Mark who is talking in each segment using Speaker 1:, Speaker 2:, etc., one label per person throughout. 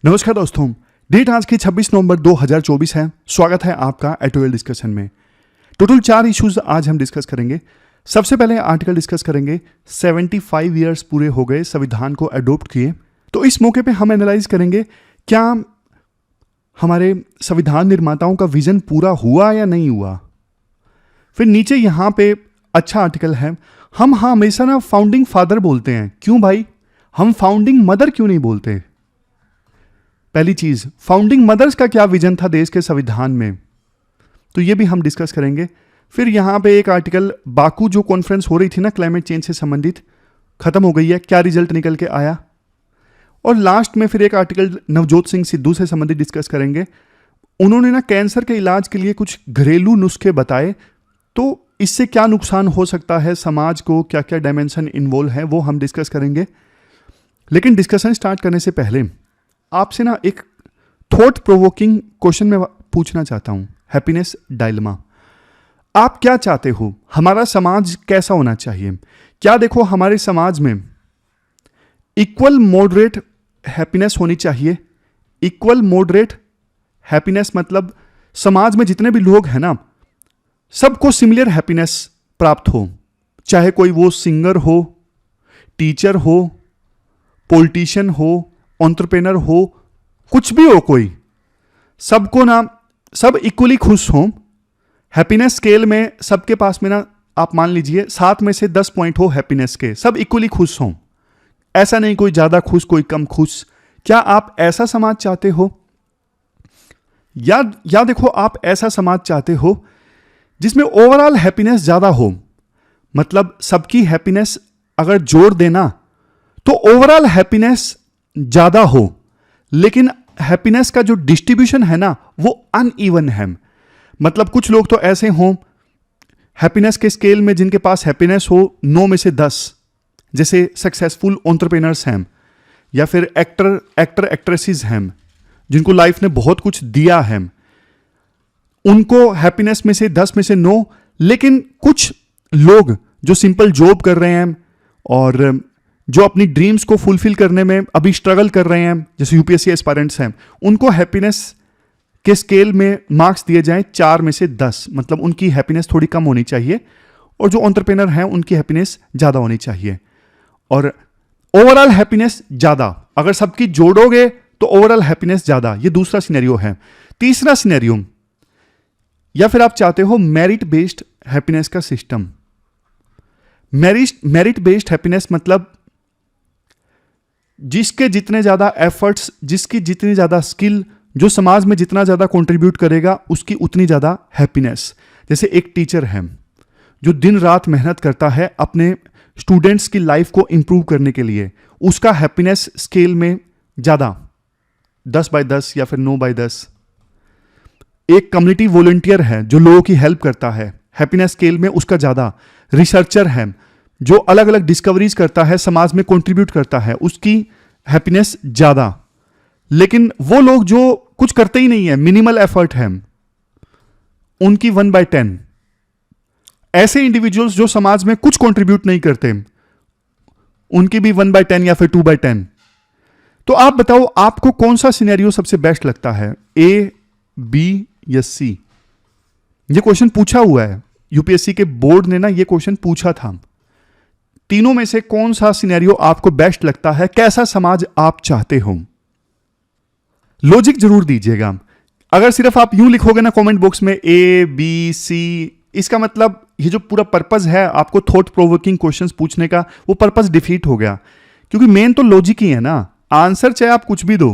Speaker 1: नमस्कार दोस्तों, डेट आज की 26 नवंबर 2024 है। स्वागत है आपका एटोएल डिस्कशन में। टोटल 4 इश्यूज आज हम डिस्कस करेंगे। सबसे पहले आर्टिकल डिस्कस करेंगे 75 ईयर्स पूरे हो गए संविधान को अडॉप्ट किए। तो इस मौके पे हम एनालाइज करेंगे क्या हमारे संविधान निर्माताओं का विजन पूरा हुआ या नहीं हुआ। फिर नीचे यहाँ पे अच्छा आर्टिकल है, हम हमेशा ना फाउंडिंग फादर बोलते हैं, क्यों भाई हम फाउंडिंग मदर क्यों नहीं बोलते। पहली चीज, फाउंडिंग मदर्स का क्या विजन था देश के संविधान में, तो ये भी हम डिस्कस करेंगे। फिर यहां पे एक आर्टिकल, बाकू जो कॉन्फ्रेंस हो रही थी ना क्लाइमेट चेंज से संबंधित, खत्म हो गई है, क्या रिजल्ट निकल के आया। और लास्ट में फिर एक आर्टिकल नवजोत सिंह सिद्धू से संबंधित डिस्कस करेंगे। उन्होंने ना कैंसर के इलाज के लिए कुछ घरेलू नुस्खे बताए, तो इससे क्या नुकसान हो सकता है समाज को, क्या क्या डायमेंशन इन्वॉल्व है, वो हम डिस्कस करेंगे। लेकिन डिस्कशन स्टार्ट करने से पहले आपसे ना एक थॉट प्रोवोकिंग क्वेश्चन मैं पूछना चाहता हूं। हैप्पीनेस डायलेमा, आप क्या चाहते हो, हमारा समाज कैसा होना चाहिए। क्या देखो, हमारे समाज में इक्वल मॉडरेट हैप्पीनेस होनी चाहिए। इक्वल मॉडरेट हैप्पीनेस मतलब समाज में जितने भी लोग हैं ना, सबको सिमिलर हैप्पीनेस प्राप्त हो, चाहे कोई वो सिंगर हो, टीचर हो, पॉलिटिशियन हो, एंटरप्रेन्योर हो, कुछ भी हो, कोई सबको ना, सब इक्वली खुश हों। हैप्पीनेस स्केल में सबके पास में ना, आप मान लीजिए 7 में से 10 पॉइंट हो हैप्पीनेस के, सब इक्वली खुश हों। ऐसा नहीं कोई ज्यादा खुश कोई कम खुश। क्या आप ऐसा समाज चाहते हो, या देखो आप ऐसा समाज चाहते हो जिसमें ओवरऑल हैप्पीनेस ज्यादा हो, मतलब सबकी हैप्पीनेस अगर जोड़ देना तो ओवरऑल हैप्पीनेस ज्यादा हो, लेकिन हैप्पीनेस का जो डिस्ट्रीब्यूशन है ना वो अनइवन है। मतलब कुछ लोग तो ऐसे हों हैप्पीनेस के स्केल में जिनके पास हैप्पीनेस हो 9 में से 10, जैसे सक्सेसफुल एंटरप्रेन्योर्स हैं, या फिर एक्टर एक्ट्रेसेस हैं जिनको लाइफ ने बहुत कुछ दिया है, उनको हैप्पीनेस में से 10 में से 9। लेकिन कुछ लोग जो सिंपल जॉब कर रहे हैं और जो अपनी ड्रीम्स को फुलफिल करने में अभी स्ट्रगल कर रहे हैं, जैसे यूपीएससी एस्पायरेंट्स हैं, उनको हैप्पीनेस के स्केल में मार्क्स दिए जाएं 4 में से 10, मतलब उनकी हैप्पीनेस थोड़ी कम होनी चाहिए, और जो एंटरप्रेन्योर हैं उनकी हैप्पीनेस ज़्यादा होनी चाहिए, और ओवरऑल हैप्पीनेस ज़्यादा। अगर सबकी जोड़ोगे तो ओवरऑल हैप्पीनेस ज़्यादा। ये दूसरा सिनेरियो है। तीसरा सिनेरियो, या फिर आप चाहते हो मेरिट बेस्ड हैप्पीनेस का सिस्टम। मेरिट बेस्ड हैप्पीनेस मतलब जिसके जितने ज्यादा एफर्ट्स, जिसकी जितनी ज्यादा स्किल, जो समाज में जितना ज्यादा कंट्रीब्यूट करेगा उसकी उतनी ज्यादा हैप्पीनेस। जैसे एक टीचर है जो दिन रात मेहनत करता है अपने स्टूडेंट्स की लाइफ को इंप्रूव करने के लिए, उसका हैप्पीनेस स्केल में ज्यादा 10/10 या फिर 9/10। एक कम्युनिटी वॉलंटियर है जो लोगों की हेल्प करता है, हैप्पीनेस स्केल में उसका ज्यादा। रिसर्चर है जो अलग अलग डिस्कवरीज करता है, समाज में कंट्रीब्यूट करता है, उसकी हैप्पीनेस ज्यादा। लेकिन वो लोग जो कुछ करते ही नहीं है, मिनिमल एफर्ट है, उनकी 1/10। ऐसे इंडिविजुअल्स जो समाज में कुछ कंट्रीब्यूट नहीं करते, उनकी भी 1/10 या फिर 2/10। तो आप बताओ आपको कौन सा सिनेरियो सबसे बेस्ट लगता है, ए, बी या सी। ये क्वेश्चन पूछा हुआ है, यूपीएससी के बोर्ड ने ना ये क्वेश्चन पूछा था। तीनों में से कौन सा सिनेरियो आपको बेस्ट लगता है, कैसा समाज आप चाहते हो। लॉजिक जरूर दीजिएगा। अगर सिर्फ आप यूं लिखोगे ना कमेंट बॉक्स में ए, बी, सी, इसका मतलब ये जो पूरा पर्पस है आपको थॉट प्रोवोकिंग क्वेश्चंस पूछने का, वो पर्पस डिफीट हो गया। क्योंकि मेन तो लॉजिक ही है ना, आंसर चाहे आप कुछ भी दो,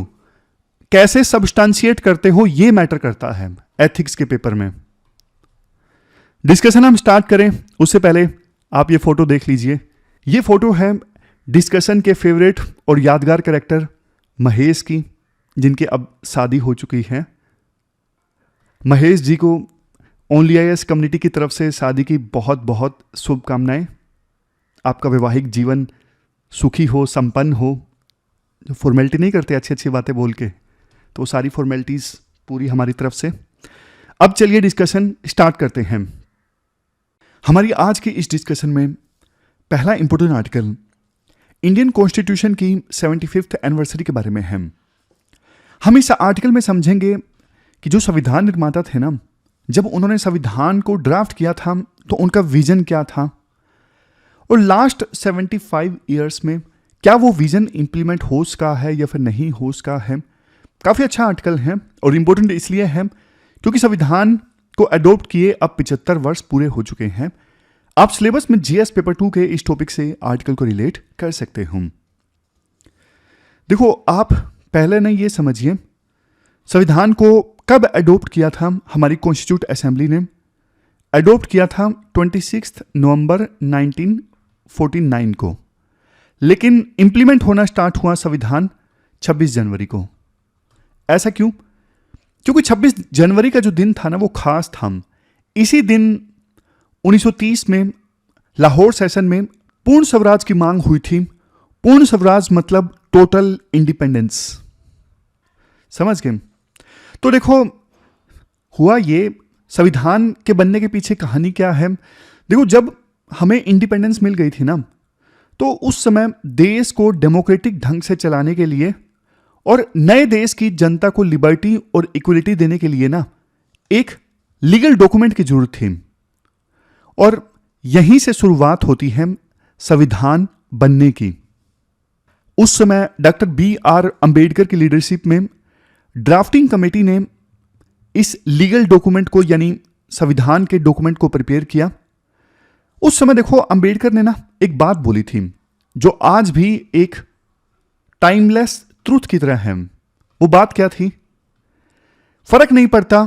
Speaker 1: कैसे सब्सटेंशिएट करते हो ये मैटर करता है एथिक्स के पेपर में। डिस्कशन हम स्टार्ट करें उससे पहले आप ये फोटो देख लीजिए। ये फोटो है डिस्कशन के फेवरेट और यादगार कैरेक्टर महेश की, जिनकी अब शादी हो चुकी है। महेश जी को ओनली आईएएस कम्युनिटी की तरफ से शादी की बहुत बहुत शुभकामनाएं। आपका वैवाहिक जीवन सुखी हो, संपन्न हो। जो फॉर्मेलिटी नहीं करते अच्छी अच्छी बातें बोल के, तो सारी फॉर्मेलिटीज पूरी हमारी तरफ से। अब चलिए डिस्कशन स्टार्ट करते हैं। हमारी आज की इस डिस्कशन में पहला इंपॉर्टेंट आर्टिकल इंडियन कॉन्स्टिट्यूशन की 75th एनिवर्सरी के बारे में है। हम इस आर्टिकल में समझेंगे कि जो संविधान निर्माता थे ना, जब उन्होंने संविधान को ड्राफ्ट किया था तो उनका विजन क्या था, और लास्ट 75 ईयर्स में क्या वो विजन इंप्लीमेंट हो सका है या फिर नहीं हो सका है। काफ़ी अच्छा आर्टिकल है और इम्पोर्टेंट इसलिए है क्योंकि संविधान को अडॉप्ट किए अब 75 वर्ष पूरे हो चुके हैं। आप सिलेबस में जीएस पेपर 2 के इस टॉपिक से आर्टिकल को रिलेट कर सकते हो। देखो, आप पहले ना ये समझिए संविधान को कब अडॉप्ट किया था। हमारी कॉन्स्टिट्यूट असेंबली ने अडॉप्ट किया था 26 नवंबर 1949 को, लेकिन इंप्लीमेंट होना स्टार्ट हुआ संविधान 26 जनवरी को। ऐसा क्यों? क्योंकि 26 जनवरी का जो दिन था ना, वो खास था। इसी दिन 1930 में लाहौर सेशन में पूर्ण स्वराज की मांग हुई थी। पूर्ण स्वराज मतलब टोटल इंडिपेंडेंस, समझ गए? तो देखो, हुआ ये, संविधान के बनने के पीछे कहानी क्या है। देखो, जब हमें इंडिपेंडेंस मिल गई थी ना, तो उस समय देश को डेमोक्रेटिक ढंग से चलाने के लिए और नए देश की जनता को लिबर्टी और इक्वलिटी देने के लिए ना एक लीगल डॉक्यूमेंट की जरूरत थी, और यहीं से शुरुआत होती है संविधान बनने की। उस समय डॉक्टर BR अंबेडकर की लीडरशिप में ड्राफ्टिंग कमेटी ने इस लीगल डॉक्यूमेंट को यानी संविधान के डॉक्यूमेंट को प्रिपेयर किया। उस समय देखो, अंबेडकर ने ना एक बात बोली थी जो आज भी एक टाइमलेस ट्रूथ की तरह है। वो बात क्या थी? फर्क नहीं पड़ता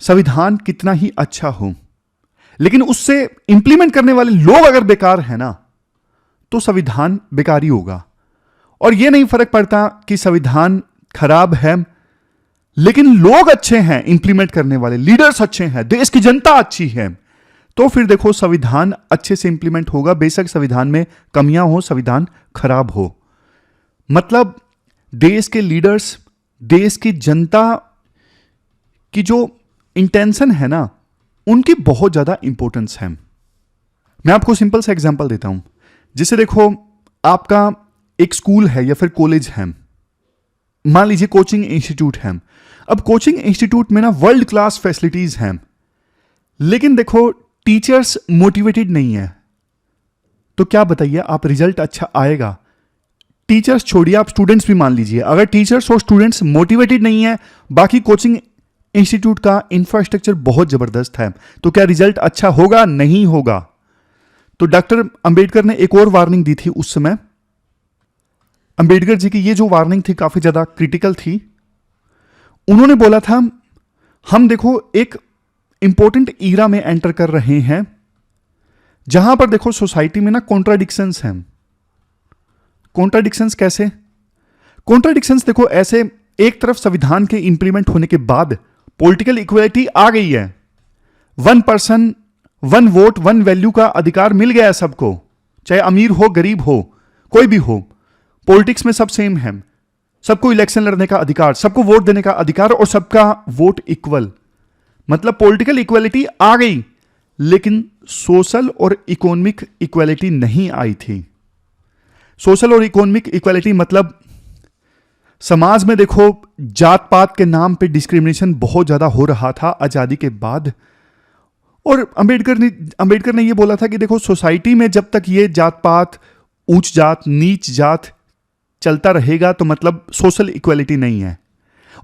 Speaker 1: संविधान कितना ही अच्छा हो, लेकिन उससे इंप्लीमेंट करने वाले लोग अगर बेकार है ना, तो संविधान बेकार ही होगा। और यह नहीं फर्क पड़ता कि संविधान खराब है, लेकिन लोग अच्छे हैं, इंप्लीमेंट करने वाले लीडर्स अच्छे हैं, देश की जनता अच्छी है, तो फिर देखो संविधान अच्छे से इंप्लीमेंट होगा। बेशक संविधान में कमियां हो, संविधान खराब हो, मतलब देश के लीडर्स, देश की जनता की जो इंटेंशन है ना, उनकी बहुत ज्यादा इंपॉर्टेंस है। मैं आपको सिंपल सा एग्जांपल देता हूं। जैसे देखो, आपका एक स्कूल है या फिर कॉलेज है, मान लीजिए कोचिंग इंस्टीट्यूट है। अब कोचिंग इंस्टीट्यूट में ना वर्ल्ड क्लास फैसिलिटीज हैं, लेकिन देखो टीचर्स मोटिवेटेड नहीं है, तो क्या बताइए आप रिजल्ट अच्छा आएगा? टीचर्स छोड़िए, आप स्टूडेंट्स भी मान लीजिए, अगर टीचर्स और स्टूडेंट्स मोटिवेटेड नहीं है, बाकी कोचिंग इंस्टीट्यूट का इंफ्रास्ट्रक्चर बहुत जबरदस्त है, तो क्या रिजल्ट अच्छा होगा? नहीं होगा। तो डॉक्टर अंबेडकर ने एक और वार्निंग दी थी उस समय। अंबेडकर जी की ये जो वार्निंग थी काफी ज्यादा क्रिटिकल थी। उन्होंने बोला था, हम देखो एक इंपॉर्टेंट ईरा में एंटर कर रहे हैं जहां पर देखो सोसाइटी में ना कॉन्ट्राडिक्शंस हैं। कॉन्ट्राडिक्शंस कैसे? कॉन्ट्राडिक्शंस देखो ऐसे, एक तरफ संविधान के इंप्लीमेंट होने के बाद पॉलिटिकल इक्वलिटी आ गई है, 1 पर्सन 1 वोट 1 वैल्यू का अधिकार मिल गया है सबको, चाहे अमीर हो गरीब हो कोई भी हो, पॉलिटिक्स में सब सेम है, सबको इलेक्शन लड़ने का अधिकार, सबको वोट देने का अधिकार और सबका वोट इक्वल, मतलब पॉलिटिकल इक्वलिटी आ गई, लेकिन सोशल और इकोनॉमिक इक्वलिटी नहीं आई थी। सोशल और इकोनॉमिक इक्वलिटी मतलब समाज में देखो जात पात के नाम पे डिस्क्रिमिनेशन बहुत ज्यादा हो रहा था आजादी के बाद। और अंबेडकर ने यह बोला था कि देखो सोसाइटी में जब तक ये जात पात, ऊंच जात नीच जात चलता रहेगा तो मतलब सोशल इक्वलिटी नहीं है।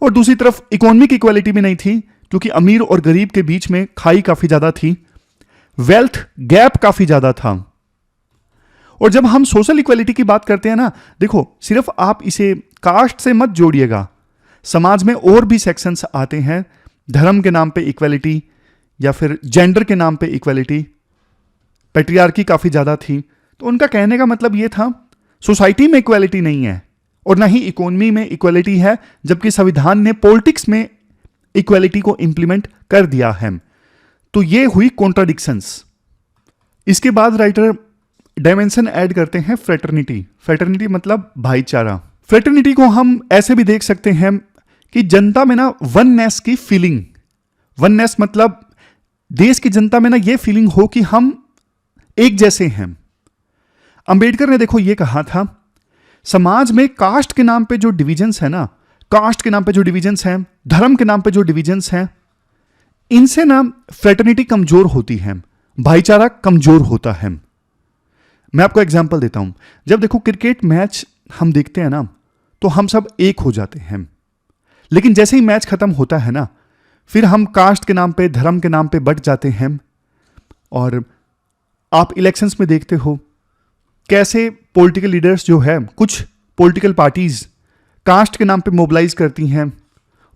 Speaker 1: और दूसरी तरफ इकोनॉमिक इक्वलिटी भी नहीं थी, क्योंकि अमीर और गरीब के बीच में खाई काफी ज्यादा थी, वेल्थ गैप काफी ज्यादा था। और जब हम सोशल इक्वलिटी की बात करते हैं ना, देखो सिर्फ आप इसे कास्ट से मत जोड़िएगा, समाज में और भी सेक्शंस आते हैं, धर्म के नाम पे इक्वलिटी या फिर जेंडर के नाम पे इक्वलिटी, पैट्रियार्की काफी ज्यादा थी। तो उनका कहने का मतलब यह था सोसाइटी में इक्वलिटी नहीं है और ना ही इकोनॉमी में इक्वलिटी है, जबकि संविधान ने पॉलिटिक्स में इक्वलिटी को इंप्लीमेंट कर दिया है। तो ये हुई कॉन्ट्राडिक्शंस। इसके बाद राइटर डायमेंशन ऐड करते हैं फ्रेटर्निटी। फ्रेटर्निटी मतलब भाईचारा। फ्रेटर्निटी को हम ऐसे भी देख सकते हैं कि जनता में ना वननेस की फीलिंग, वननेस मतलब देश की जनता में ना ये फीलिंग हो कि हम एक जैसे हैं। अंबेडकर ने देखो ये कहा था, समाज में कास्ट के नाम पे जो डिविजन्स है ना, कास्ट के नाम पे जो डिविजन्स हैं, धर्म के नाम पे जो डिविजन्स हैं, इनसे ना फ्रेटर्निटी कमजोर होती है, भाईचारा कमजोर होता है। मैं आपको एग्जांपल देता हूं। जब देखो क्रिकेट मैच हम देखते हैं ना, तो हम सब एक हो जाते हैं, लेकिन जैसे ही मैच खत्म होता है ना, फिर हम कास्ट के नाम पे, धर्म के नाम पे बट जाते हैं। और आप इलेक्शंस में देखते हो कैसे पॉलिटिकल लीडर्स जो है, कुछ पॉलिटिकल पार्टीज कास्ट के नाम पे मोबिलाइज करती हैं,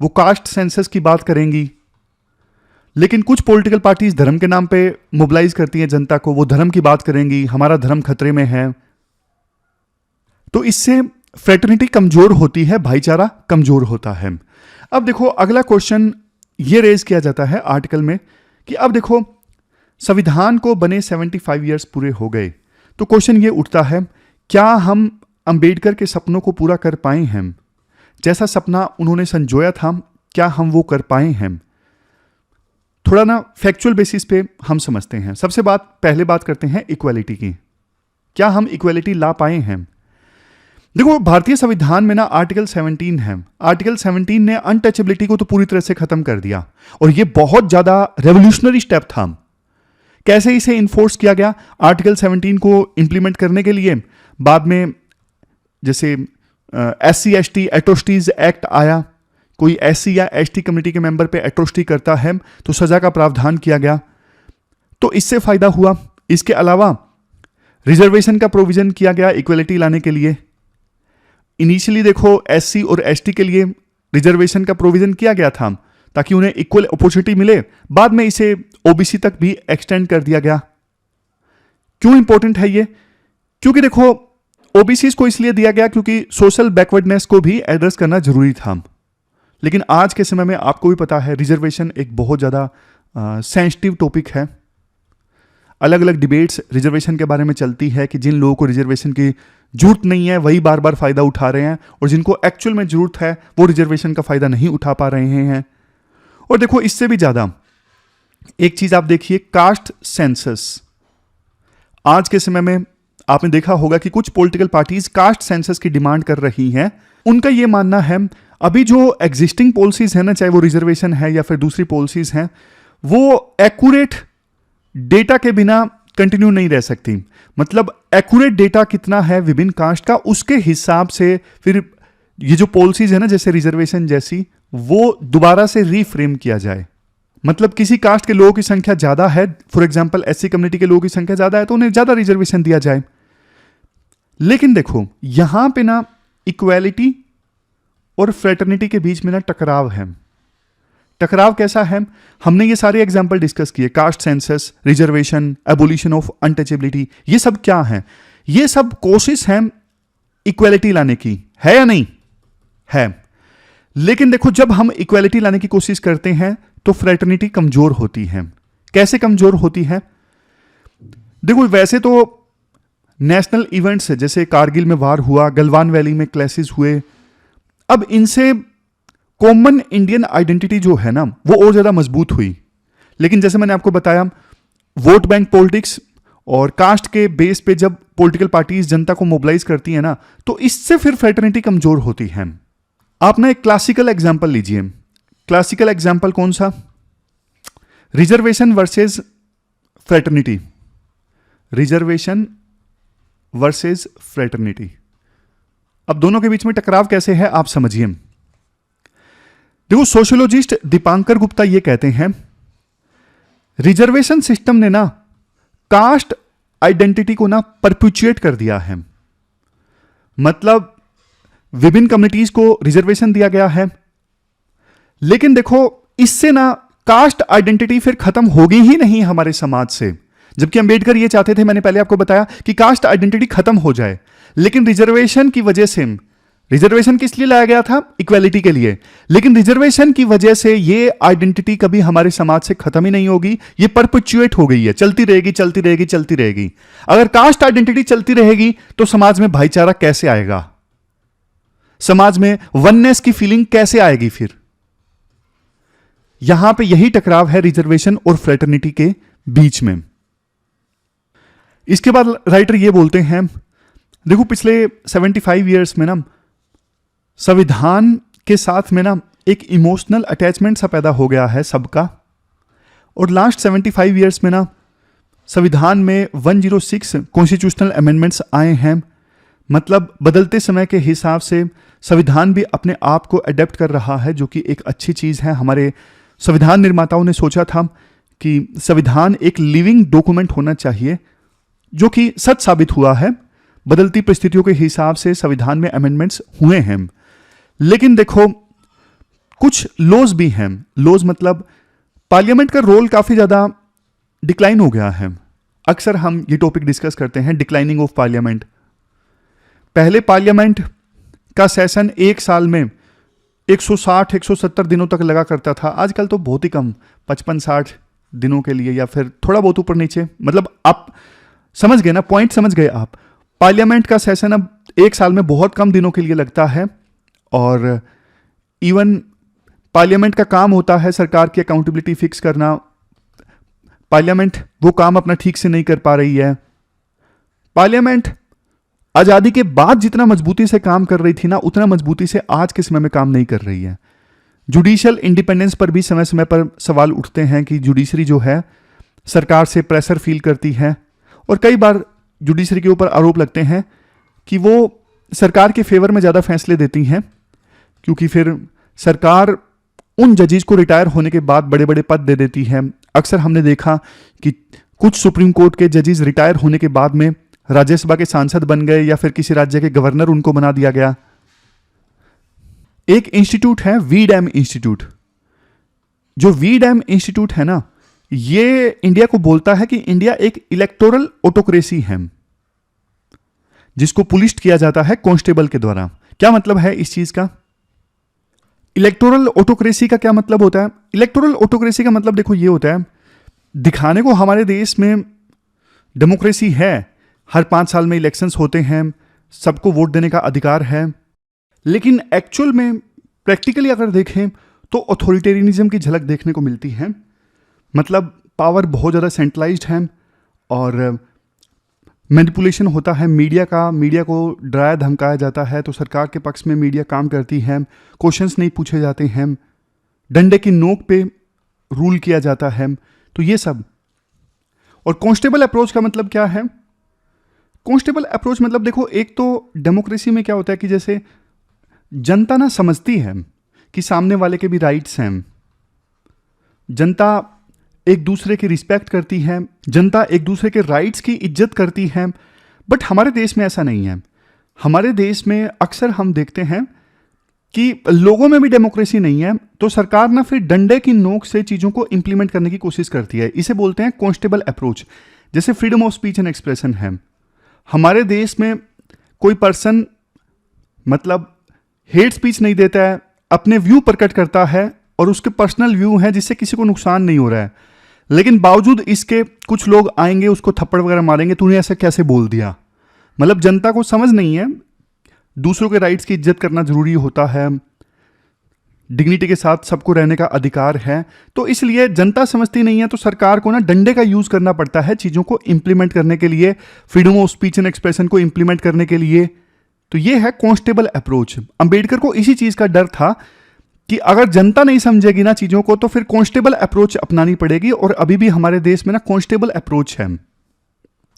Speaker 1: वो कास्ट सेंसस की बात करेंगी, लेकिन कुछ पॉलिटिकल पार्टीज धर्म के नाम पे मोबिलाइज करती हैं जनता को, वो धर्म की बात करेंगी, हमारा धर्म खतरे में है। तो इससे फ्रेटर्निटी कमजोर होती है, भाईचारा कमजोर होता है। अब देखो अगला क्वेश्चन ये रेज किया जाता है आर्टिकल में कि अब देखो संविधान को बने 75 ईयर्स पूरे हो गए, तो क्वेश्चन ये उठता है, क्या हम अंबेडकर के सपनों को पूरा कर पाए हैं? जैसा सपना उन्होंने संजोया था, क्या हम वो कर पाए हैं? थोड़ा ना फैक्चुअल बेसिस पे हम समझते हैं। सबसे पहले बात करते हैं इक्वालिटी की। क्या हम इक्वालिटी ला पाए हैं? देखो भारतीय संविधान में ना आर्टिकल 17 है। आर्टिकल 17 ने अनटचेबिलिटी को तो पूरी तरह से खत्म कर दिया, और ये बहुत ज्यादा रेवोल्यूशनरी स्टेप था। कैसे इसे इन्फोर्स किया गया? आर्टिकल 17 को इंप्लीमेंट करने के लिए बाद में जैसे SC/ST एट्रोसिटीज एक्ट आया, कोई SC या ST कम्युनिटी के मेंबर पे एट्रोसिटी करता है तो सजा का प्रावधान किया गया, तो इससे फायदा हुआ। इसके अलावा रिजर्वेशन का प्रोविजन किया गया इक्वलिटी लाने के लिए। इनिशियली देखो SC और ST के लिए रिजर्वेशन का प्रोविजन किया गया था ताकि उन्हें इक्वल अपॉर्चुनिटी मिले, बाद में इसे OBC तक भी एक्सटेंड कर दिया गया। क्यों इंपॉर्टेंट है ये? क्योंकि देखो OBCs को इसलिए दिया गया क्योंकि सोशल बैकवर्डनेस को भी एड्रेस करना जरूरी था। लेकिन आज के समय में आपको भी पता है रिजर्वेशन एक बहुत ज़्यादा सेंसिटिव टॉपिक है। अलग अलग डिबेट्स रिजर्वेशन के बारे में चलती है कि जिन लोगों को रिजर्वेशन की जरूरत नहीं है वही बार बार फायदा उठा रहे हैं, और जिनको एक्चुअल में जरूरत है वो रिजर्वेशन का फायदा नहीं उठा पा रहे हैं। और देखो इससे भी ज़्यादा एक चीज़ आप देखिए, कास्ट सेंसस। आज के समय में आपने देखा होगा कि कुछ पॉलिटिकल पार्टीज कास्ट सेंसस की डिमांड कर रही हैं। उनका यह मानना है अभी जो एग्जिस्टिंग पॉलिसीज है ना, चाहे वो रिजर्वेशन है या फिर दूसरी पॉलिसीज हैं, वो एक्यूरेट डेटा के बिना कंटिन्यू नहीं रह सकती। मतलब एक्यूरेट डेटा कितना है विभिन्न कास्ट का, उसके हिसाब से फिर ये जो पॉलिसीज है ना, जैसे रिजर्वेशन जैसी, वो दोबारा से रीफ्रेम किया जाए। मतलब किसी कास्ट के लोगों की संख्या ज्यादा है, फॉर एग्जांपल SC कम्युनिटी के लोगों की संख्या ज्यादा है, तो उन्हें ज्यादा रिजर्वेशन दिया जाए। लेकिन देखो यहां पे ना इक्वालिटी और फ्रेटर्निटी के बीच में ना टकराव है। टकराव कैसा है? हमने ये सारे एग्जाम्पल डिस्कस किए, caste census, reservation, abolition of untouchability, ये सब क्या है? ये सब कोशिश है इक्वालिटी लाने की, है या नहीं? है। लेकिन देखो जब हम इक्वालिटी लाने की कोशिश करते हैं तो फ्रेटर्निटी कमजोर होती है। कैसे कमजोर होती है? देखो वैसे तो नेशनल इवेंट्स जैसे कारगिल में वार हुआ, गलवान वैली में क्लैशेस हुए, अब इनसे कॉमन इंडियन आइडेंटिटी जो है ना वो और ज्यादा मजबूत हुई। लेकिन जैसे मैंने आपको बताया, वोट बैंक पॉलिटिक्स और कास्ट के बेस पे जब पॉलिटिकल पार्टीज जनता को मोबिलाइज करती है ना, तो इससे फिर फ्रेटर्निटी कमजोर होती है। आप ना एक क्लासिकल एग्जाम्पल लीजिए। क्लासिकल एग्जाम्पल कौन सा? Reservation versus fraternity. Reservation versus fraternity. अब दोनों के बीच में टकराव कैसे है आप समझिए। देखो सोशियोलॉजिस्ट दीपांकर गुप्ता ये कहते हैं, रिजर्वेशन सिस्टम ने ना कास्ट आइडेंटिटी को ना परप्यूचुएट कर दिया है। मतलब विभिन्न कम्युनिटीज को रिजर्वेशन दिया गया है, लेकिन देखो इससे ना कास्ट आइडेंटिटी फिर खत्म होगी ही नहीं हमारे समाज से। जबकि अंबेडकर ये चाहते थे, मैंने पहले आपको बताया, कि कास्ट आइडेंटिटी खत्म हो जाए। लेकिन रिजर्वेशन की वजह से, रिजर्वेशन किस लिए लाया गया था? इक्वालिटी के लिए। लेकिन रिजर्वेशन की वजह से ये आइडेंटिटी कभी हमारे समाज से खत्म ही नहीं होगी, ये परपेचुएट हो गई है, चलती रहेगी चलती रहेगी चलती रहेगी। अगर कास्ट आइडेंटिटी चलती रहेगी तो समाज में भाईचारा कैसे आएगा? समाज में वननेस की फीलिंग कैसे आएगी? फिर यहां पे यही टकराव है रिजर्वेशन और फ्रेटर्निटी के बीच में। इसके बाद राइटर ये बोलते हैं, देखो पिछले 75 ईयर्स में ना संविधान के साथ में ना एक इमोशनल अटैचमेंट सा पैदा हो गया है सबका। और लास्ट 75 ईयर्स में ना संविधान में 106 कॉन्स्टिट्यूशनल अमेंडमेंट्स आए हैं। मतलब बदलते समय के हिसाब से संविधान भी अपने आप को अडेप्ट कर रहा है, जो कि एक अच्छी चीज़ है। हमारे संविधान निर्माताओं ने सोचा था कि संविधान एक लिविंग डॉक्यूमेंट होना चाहिए, जो कि सच साबित हुआ है। बदलती परिस्थितियों के हिसाब से संविधान में अमेंडमेंट्स हुए हैं। लेकिन देखो कुछ लॉज भी हैं। लॉज मतलब पार्लियामेंट का रोल काफ़ी ज़्यादा डिक्लाइन हो गया है। अक्सर हम ये टॉपिक डिस्कस करते हैं, डिक्लाइनिंग ऑफ पार्लियामेंट। पहले पार्लियामेंट का सेशन एक साल में 160-170 दिनों तक लगा करता था। आजकल तो बहुत ही कम, 55-60 दिनों के लिए, या फिर थोड़ा बहुत ऊपर नीचे। मतलब आप समझ गए ना, पॉइंट समझ गए आप। पार्लियामेंट का सेशन अब एक साल में बहुत कम दिनों के लिए लगता है। और इवन पार्लियामेंट का काम होता है सरकार की अकाउंटेबिलिटी फिक्स करना। पार्लियामेंट वो काम अपना ठीक से नहीं कर पा रही है। पार्लियामेंट आज़ादी के बाद जितना मजबूती से काम कर रही थी ना, उतना मजबूती से आज के समय में काम नहीं कर रही है। जुडिशियल इंडिपेंडेंस पर भी समय समय पर सवाल उठते हैं कि जुडिशरी जो है सरकार से प्रेशर फील करती है। और कई बार जुडिशरी के ऊपर आरोप लगते हैं कि वो सरकार के फेवर में ज़्यादा फैसले देती हैं, क्योंकि फिर सरकार उन जजेस को रिटायर होने के बाद बड़े बड़े पद दे देती है। अक्सर हमने देखा कि कुछ सुप्रीम कोर्ट के जजेस रिटायर होने के बाद में राज्यसभा के सांसद बन गए, या फिर किसी राज्य के गवर्नर उनको बना दिया गया। एक इंस्टीट्यूट है वीडैम इंस्टीट्यूट। जो वीडैम इंस्टीट्यूट है ना, ये इंडिया को बोलता है कि इंडिया एक इलेक्टोरल ऑटोक्रेसी है, जिसको पुलिस किया जाता है कांस्टेबल के द्वारा। क्या मतलब है इस चीज का? इलेक्टोरल ऑटोक्रेसी का क्या मतलब होता है? इलेक्टोरल ऑटोक्रेसी का मतलब देखो ये होता है, दिखाने को हमारे देश में डेमोक्रेसी है, हर 5 साल में इलेक्शंस होते हैं, सबको वोट देने का अधिकार है। लेकिन एक्चुअल में प्रैक्टिकली अगर देखें तो ऑथोरिटेरियनिज्म की झलक देखने को मिलती है। मतलब पावर बहुत ज़्यादा सेंट्रलाइज्ड है और मैनिपुलेशन होता है मीडिया का। मीडिया को डराया धमकाया जाता है, तो सरकार के पक्ष में मीडिया काम करती है। क्वेश्चंस नहीं पूछे जाते हैं, डंडे की नोक पे रूल किया जाता है। तो ये सब। और कांस्टेबल अप्रोच का मतलब क्या है? कांस्टेबल अप्रोच मतलब देखो, एक तो डेमोक्रेसी में क्या होता है कि जैसे जनता ना समझती है कि सामने वाले के भी राइट्स हैं, जनता एक दूसरे की रिस्पेक्ट करती है, जनता एक दूसरे के राइट्स की इज्जत करती है। बट हमारे देश में ऐसा नहीं है। हमारे देश में अक्सर हम देखते हैं कि लोगों में भी डेमोक्रेसी नहीं है, तो सरकार ना फिर डंडे की नोक से चीज़ों को इंप्लीमेंट करने की कोशिश करती है। इसे बोलते हैं कांस्टेबल अप्रोच। जैसे freedom of speech and expression है हमारे देश में, कोई पर्सन मतलब हेट स्पीच नहीं देता है, अपने व्यू प्रकट करता है और उसके पर्सनल व्यू है जिससे किसी को नुकसान नहीं हो रहा है, लेकिन बावजूद इसके कुछ लोग आएंगे उसको थप्पड़ वगैरह मारेंगे, तूने ऐसा कैसे बोल दिया। मतलब जनता को समझ नहीं है दूसरों के राइट्स की इज्जत करना जरूरी होता है, डिग्निटी के साथ सबको रहने का अधिकार है। तो इसलिए जनता समझती नहीं है, तो सरकार को ना डंडे का यूज करना पड़ता है चीज़ों को इंप्लीमेंट करने के लिए, freedom of speech and expression को इंप्लीमेंट करने के लिए। तो ये है कांस्टेबल अप्रोच। अंबेडकर को इसी चीज़ का डर था कि अगर जनता नहीं समझेगी ना चीज़ों को, तो फिर कांस्टेबल अप्रोच अपनानी पड़ेगी। और अभी भी हमारे देश में ना कांस्टेबल अप्रोच है।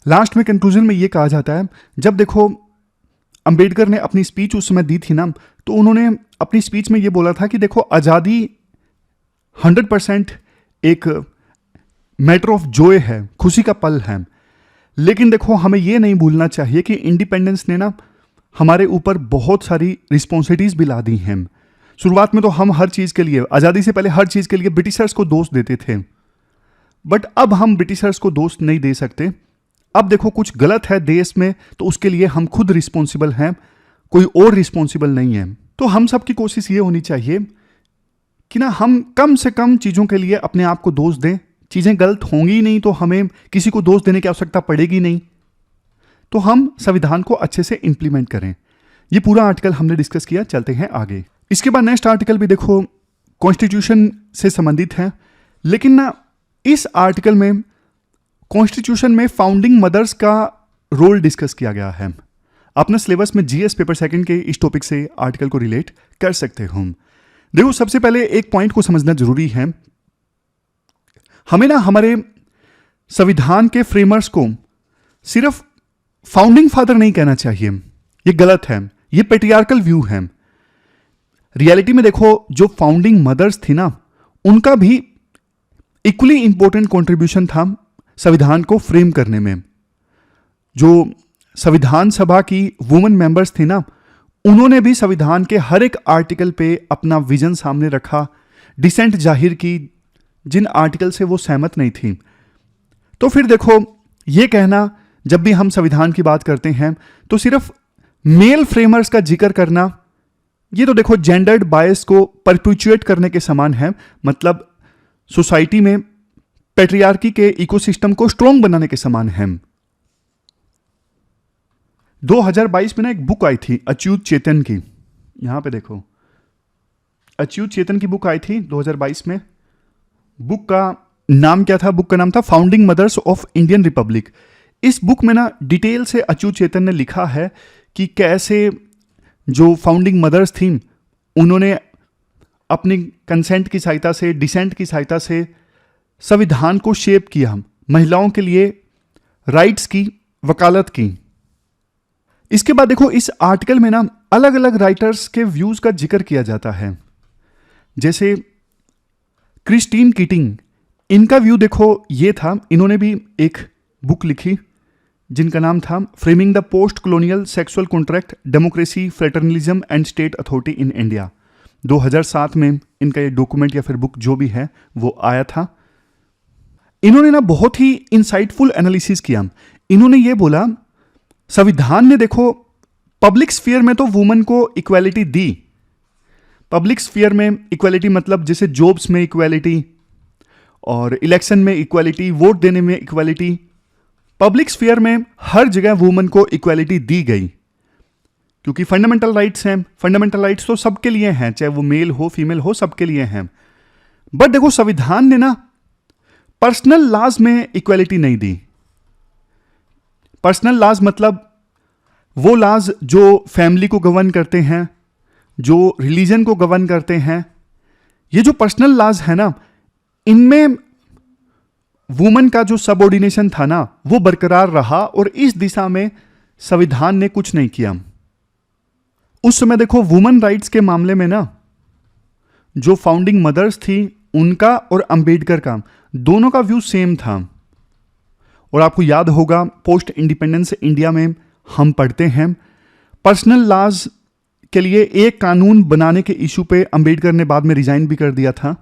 Speaker 1: लास्ट में कंक्लूजन में ये कहा जाता है, जब देखो अंबेडकर ने अपनी स्पीच उस समय दी थी ना, तो उन्होंने अपनी स्पीच में ये बोला था कि देखो आज़ादी 100% एक मैटर ऑफ जॉय है, खुशी का पल है। लेकिन देखो हमें ये नहीं भूलना चाहिए कि इंडिपेंडेंस ने ना हमारे ऊपर बहुत सारी रिस्पॉन्सिबिलिटीज भी ला दी हैं। शुरुआत में तो हम हर चीज़ के लिए, आज़ादी से पहले हर चीज़ के लिए ब्रिटिशर्स को दोष देते थे, बट अब हम ब्रिटिशर्स को दोष नहीं दे सकते। अब देखो कुछ गलत है देश में, तो उसके लिए हम खुद रिस्पॉन्सिबल हैं, कोई और रिस्पॉन्सिबल नहीं है। तो हम सब की कोशिश ये होनी चाहिए कि ना हम कम से कम चीज़ों के लिए अपने आप को दोष दें। चीज़ें गलत होंगी नहीं तो हमें किसी को दोष देने की आवश्यकता पड़ेगी नहीं। तो हम संविधान को अच्छे से इंप्लीमेंट करें। ये पूरा आर्टिकल हमने डिस्कस किया, चलते हैं आगे। इसके बाद नेक्स्ट आर्टिकल भी देखो कॉन्स्टिट्यूशन से संबंधित है, लेकिन ना इस आर्टिकल में कॉन्स्टिट्यूशन में फाउंडिंग मदर्स का रोल डिस्कस किया गया है। अपने सिलेबस में जीएस पेपर सेकंड के इस टॉपिक से आर्टिकल को रिलेट कर सकते हो। देखो, सबसे पहले एक पॉइंट को समझना जरूरी है। हमें ना हमारे संविधान के फ्रेमर्स को सिर्फ फाउंडिंग फादर नहीं कहना चाहिए, ये गलत है, ये पेट्रियार्कल व्यू है। रियलिटी में देखो, जो फाउंडिंग मदर्स थी ना, उनका भी इक्वली इंपॉर्टेंट कंट्रीब्यूशन था संविधान को फ्रेम करने में। जो संविधान सभा की वुमेन मेंबर्स थी ना, उन्होंने भी संविधान के हर एक आर्टिकल पे अपना विजन सामने रखा, डिसेंट जाहिर की जिन आर्टिकल से वो सहमत नहीं थी। तो फिर देखो, ये कहना जब भी हम संविधान की बात करते हैं तो सिर्फ मेल फ्रेमर्स का जिक्र करना, ये तो देखो जेंडर्ड बायस को परपेचुएट करने के समान है। मतलब सोसाइटी में पैट्रियार्की के इकोसिस्टम को स्ट्रॉन्ग बनाने के समान है। 2022 में ना एक बुक आई थी अच्युत चेतन की, यहां पे देखो, अच्युत चेतन की बुक आई थी 2022 में। बुक का नाम क्या था? बुक का नाम था founding mothers of Indian republic. इस बुक में ना डिटेल से अच्युत चेतन ने लिखा है कि कैसे जो फाउंडिंग मदर्स थी, उन्होंने अपनी कंसेंट की सहायता से, डिसेंट की सहायता से संविधान को शेप किया, महिलाओं के लिए राइट्स की वकालत की। इसके बाद देखो, इस आर्टिकल में ना अलग अलग राइटर्स के व्यूज का जिक्र किया जाता है। जैसे क्रिस्टीन कीटिंग, इनका व्यू देखो ये था, इन्होंने भी एक बुक लिखी जिनका नाम था framing the post colonial sexual contract, democracy, fraternalism and state authority in India. 2007 में इनका ये डॉक्यूमेंट या फिर बुक जो भी है वो आया था। इन्होंने ना बहुत ही इंसाइटफुल एनालिसिस किया। इन्होंने ये बोला, संविधान ने देखो पब्लिक स्फीयर में तो वुमेन को इक्वालिटी दी। पब्लिक स्फीयर में इक्वालिटी मतलब जैसे जॉब्स में इक्वालिटी और इलेक्शन में इक्वालिटी, वोट देने में इक्वालिटी। पब्लिक स्फीयर में हर जगह वुमेन को इक्वालिटी दी गई, क्योंकि फंडामेंटल राइट्स हैं। फंडामेंटल राइट्स तो सबके लिए हैं, चाहे वो मेल हो फीमेल हो, सबके लिए हैं। बट देखो, संविधान ने ना पर्सनल लॉज में इक्वालिटी नहीं दी। पर्सनल लॉज मतलब वो लॉज जो फैमिली को गवर्न करते हैं, जो रिलीजन को गवर्न करते हैं। ये जो पर्सनल लॉज है ना, इनमें वुमेन का जो सबऑर्डिनेशन था ना, वो बरकरार रहा और इस दिशा में संविधान ने कुछ नहीं किया। उस समय देखो, वुमेन राइट्स के मामले में ना जो फाउंडिंग मदर्स थी, उनका और अंबेडकर का दोनों का व्यू सेम था। और आपको याद होगा, पोस्ट इंडिपेंडेंस इंडिया में हम पढ़ते हैं, पर्सनल लॉज के लिए एक कानून बनाने के इशू पे अंबेडकर ने बाद में रिजाइन भी कर दिया था।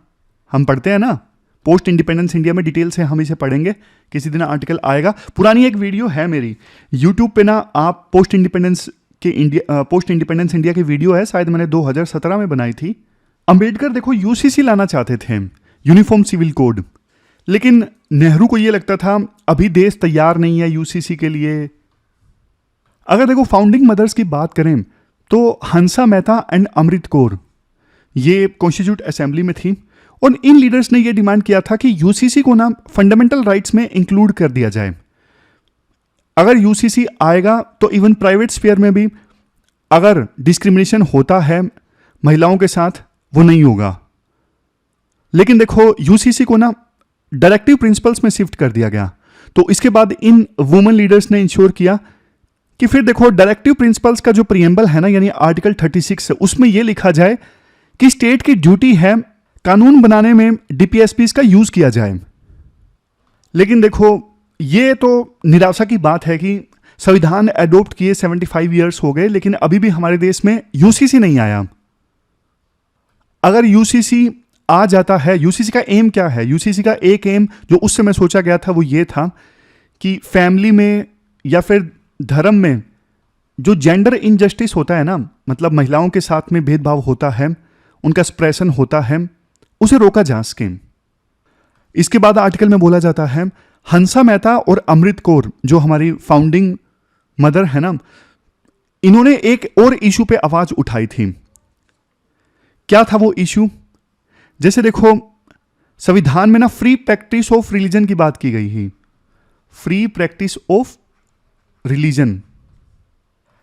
Speaker 1: हम पढ़ते हैं ना पोस्ट इंडिपेंडेंस इंडिया में, डिटेल से हम इसे पढ़ेंगे, किसी दिन आर्टिकल आएगा। पुरानी एक वीडियो है मेरी यूट्यूब पे ना, आप पोस्ट इंडिपेंडेंस इंडिया की वीडियो है, शायद मैंने 2017 में बनाई थी। अंबेडकर देखो यूसीसी लाना चाहते थे, यूनिफॉर्म सिविल कोड, लेकिन नेहरू को यह लगता था अभी देश तैयार नहीं है यूसीसी के लिए। अगर देखो फाउंडिंग मदर्स की बात करें तो हंसा मेहता एंड अमृत कौर, ये कॉन्स्टिट्यूट असेंबली में थी और इन लीडर्स ने यह डिमांड किया था कि यूसीसी को ना फंडामेंटल राइट्स में इंक्लूड कर दिया जाए। अगर यूसीसी आएगा तो इवन प्राइवेट स्फीयर में भी अगर डिस्क्रिमिनेशन होता है महिलाओं के साथ, वो नहीं होगा। लेकिन देखो, यूसीसी को ना डायरेक्टिव प्रिंसिपल्स में शिफ्ट कर दिया गया। तो इसके बाद इन वुमेन लीडर्स ने इंश्योर किया कि फिर देखो डायरेक्टिव प्रिंसिपल्स का जो प्रीएम्बल है ना, यानी आर्टिकल 36, उसमें यह लिखा जाए कि स्टेट की ड्यूटी है कानून बनाने में डीपीएसपीस का यूज किया जाए। लेकिन देखो, ये तो निराशा की बात है कि संविधान एडॉप्ट किए 75 ईयर्स हो गए, लेकिन अभी भी हमारे देश में यूसीसी नहीं आया। अगर यूसीसी आ जाता है, यूसीसी का एम क्या है? यूसीसी का एक एम जो उस समय सोचा गया था वो ये था कि फैमिली में या फिर धर्म में जो जेंडर इनजस्टिस होता है ना, मतलब महिलाओं के साथ में भेदभाव होता है, उनका सप्रेशन होता है, उसे रोका जा सके। इसके बाद आर्टिकल में बोला जाता है हंसा मेहता और अमृत कौर जो हमारी फाउंडिंग मदर है ना, इन्होंने एक और इशू पे आवाज उठाई थी। क्या था वो इशू? जैसे देखो, संविधान में ना फ्री प्रैक्टिस ऑफ रिलीजन की बात की गई है, फ्री प्रैक्टिस ऑफ रिलीजन।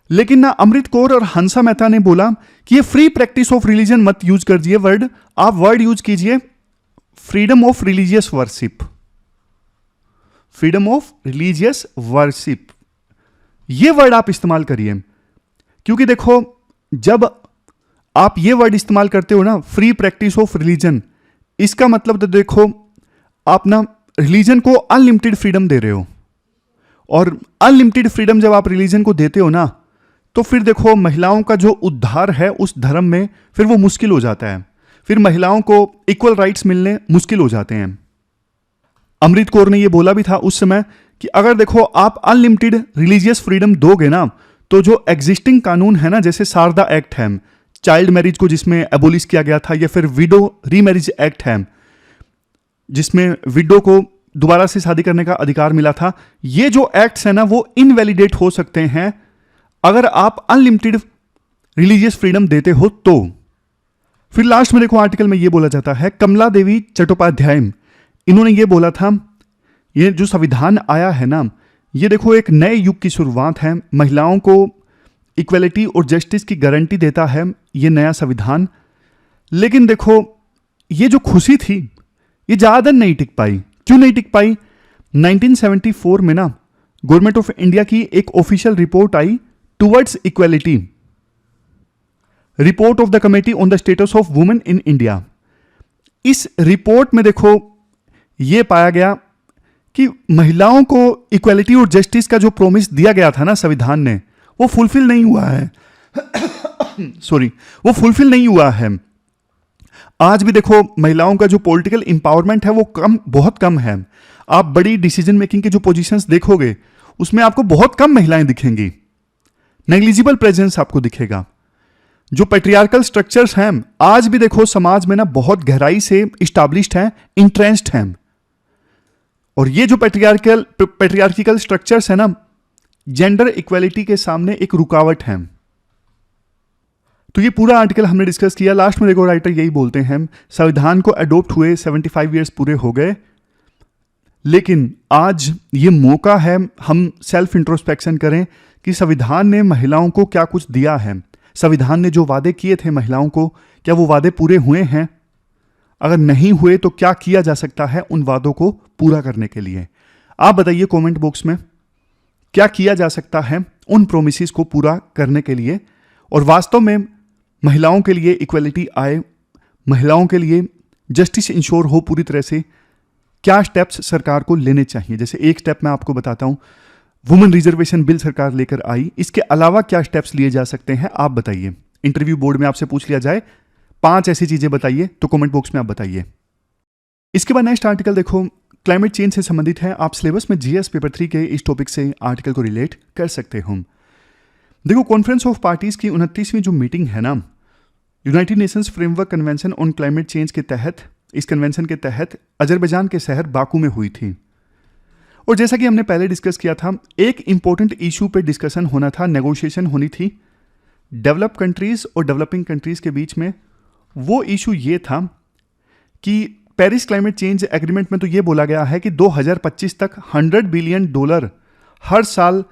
Speaker 1: लेकिन ना अमृत कौर और हंसा मेहता ने बोला कि ये फ्री प्रैक्टिस ऑफ रिलीजन मत यूज कर दिए वर्ड, आप वर्ड यूज कीजिए freedom of religious worship, freedom of religious worship, ये वर्ड आप इस्तेमाल करिए। क्योंकि देखो जब आप ये वर्ड इस्तेमाल करते हो ना, फ्री प्रैक्टिस ऑफ रिलीजन, इसका मतलब तो देखो आप ना रिलीजन को अनलिमिटेड फ्रीडम दे रहे हो, और अनलिमिटेड फ्रीडम जब आप रिलीजन को देते हो ना, तो फिर देखो महिलाओं का जो उद्धार है उस धर्म में फिर वो मुश्किल हो जाता है, फिर महिलाओं को इक्वल राइट्स मिलने मुश्किल हो जाते हैं। अमृत कौर ने ये बोला भी था उस समय कि अगर देखो आप अनलिमिटेड रिलीजियस फ्रीडम दोगे ना, तो जो एग्जिस्टिंग कानून है ना, जैसे शारदा एक्ट है, चाइल्ड मैरिज को जिसमें एबोलिश किया गया था, या फिर विडो रीमैरिज एक्ट है जिसमें विडो को दोबारा से शादी करने का अधिकार मिला था, ये जो एक्ट्स है ना वो इनवैलिडेट हो सकते हैं अगर आप अनलिमिटेड रिलीजियस फ्रीडम देते हो तो। फिर लास्ट में देखो आर्टिकल में ये बोला जाता है, कमला देवी चट्टोपाध्याय, इन्होंने ये बोला था ये जो संविधान आया है ना, ये देखो एक नए युग की शुरुआत है, महिलाओं को इक्वलिटी और जस्टिस की गारंटी देता है ये नया संविधान। लेकिन देखो ये जो खुशी थी ये ज़्यादा नहीं टिक पाई। क्यों नहीं टिक पाई? 1974 में ना गवर्नमेंट ऑफ इंडिया की एक official report I towards equality, report of the committee on the status of women in India. इस रिपोर्ट में देखो यह पाया गया कि महिलाओं को इक्वलिटी और जस्टिस का जो प्रॉमिस दिया गया था ना संविधान ने, वो फुलफिल नहीं हुआ है सॉरी, वो फुलफिल नहीं हुआ है। आज भी देखो महिलाओं का जो पॉलिटिकल इंपावरमेंट है वो बहुत कम है। आप बड़ी डिसीजन मेकिंग की जो पोजीशंस देखोगे उसमें आपको बहुत कम महिलाएं दिखेंगी, नेग्लिजिबल प्रेजेंस आपको दिखेगा। जो पैट्रियार्कल स्ट्रक्चर्स हैं आज भी देखो समाज में ना बहुत गहराई से इस्टैब्लिश्ड हैं, इंट्रेंस्ड हैं, और ये जो पैट्रियार्किकल स्ट्रक्चर्स है ना जेंडर इक्वालिटी के सामने एक रुकावट है। तो ये पूरा आर्टिकल हमने डिस्कस किया। लास्ट में देखो राइटर यही बोलते हैं, संविधान को अडोप्ट हुए 75 ईयर्स पूरे हो गए, लेकिन आज ये मौका है हम सेल्फ इंट्रोस्पेक्शन करें कि संविधान ने महिलाओं को क्या कुछ दिया है, संविधान ने जो वादे किए थे महिलाओं को, क्या वो वादे पूरे हुए हैं? अगर नहीं हुए तो क्या किया जा सकता है उन वादों को पूरा करने के लिए? आप बताइए कमेंट बॉक्स में, क्या किया जा सकता है उन प्रोमिसेस को पूरा करने के लिए, और वास्तव में महिलाओं के लिए इक्वलिटी आए, महिलाओं के लिए जस्टिस इंश्योर हो पूरी तरह से। क्या स्टेप्स सरकार को लेने चाहिए? जैसे एक स्टेप मैं आपको बताता हूं, वुमेन रिजर्वेशन बिल सरकार लेकर आई, इसके अलावा क्या स्टेप्स लिए जा सकते हैं आप बताइए। इंटरव्यू बोर्ड में आपसे पूछ लिया जाए 5 ऐसी चीजें बताइए, तो कमेंट बॉक्स में आप बताइए। इसके बाद नेक्स्ट आर्टिकल देखो क्लाइमेट चेंज से संबंधित है। आप सिलेबस में जीएस पेपर 3 के इस टॉपिक से आर्टिकल को रिलेट कर सकते हो। देखो कॉन्फ्रेंस ऑफ पार्टीज की 29वीं जो मीटिंग है ना, United Nations framework convention on climate change के तहत, इस कन्वेंशन के तहत अजरबैजान के शहर बाकू में हुई थी। और जैसा कि हमने पहले डिस्कस किया था, एक इंपॉर्टेंट इशू पे डिस्कशन होना था, नेगोशिएशन होनी थी डेवलप कंट्रीज और डेवलपिंग कंट्रीज के बीच में। वो इशू ये था कि पेरिस क्लाइमेट चेंज एग्रीमेंट में तो ये बोला गया है कि 2025 तक $100 बिलियन हर साल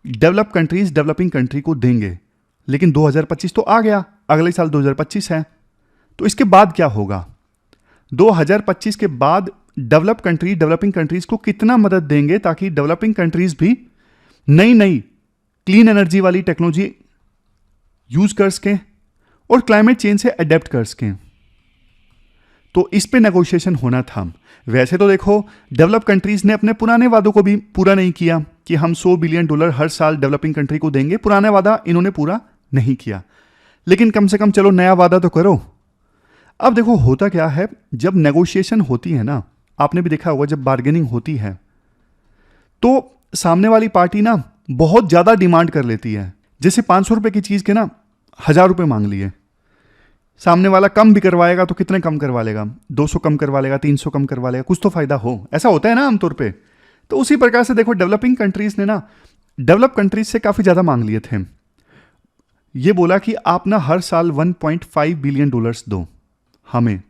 Speaker 1: डेवलप कंट्रीज डेवलपिंग कंट्री को देंगे। लेकिन 2025 तो आ गया, अगले साल 2025 है, तो इसके बाद क्या होगा? 2025 के बाद डेवलप कंट्री डेवलपिंग कंट्रीज को कितना मदद देंगे ताकि डेवलपिंग कंट्रीज भी नई नई क्लीन एनर्जी वाली टेक्नोलॉजी यूज कर सकें और क्लाइमेट चेंज से अडेप्ट कर सकें। तो इस पे नेगोशिएशन होना था। वैसे तो देखो डेवलप कंट्रीज ने अपने पुराने वादों को भी पूरा नहीं किया कि हम $100 बिलियन हर साल डेवलपिंग कंट्री को देंगे, पुराना वादा इन्होंने पूरा नहीं किया। लेकिन कम से कम चलो नया वादा तो करो। अब देखो होता क्या है, जब नेगोशिएशन होती है ना, आपने भी देखा होगा जब बार्गेनिंग होती है तो सामने वाली पार्टी ना बहुत ज्यादा डिमांड कर लेती है। जैसे 500 रुपए की चीज के ना 1000 रुपए मांग लिए, सामने वाला कम भी करवाएगा तो कितने कम करवा लेगा? 200 कम करवा लेगा, 300 कम करवा लेगा, कुछ तो फायदा हो। ऐसा होता है ना आमतौर पे। तो उसी प्रकार से देखो डेवलपिंग कंट्रीज ने ना डेवलप कंट्रीज से काफी ज्यादा मांग लिए थे। ये बोला कि आप ना हर साल $1.5 बिलियन दो हमें,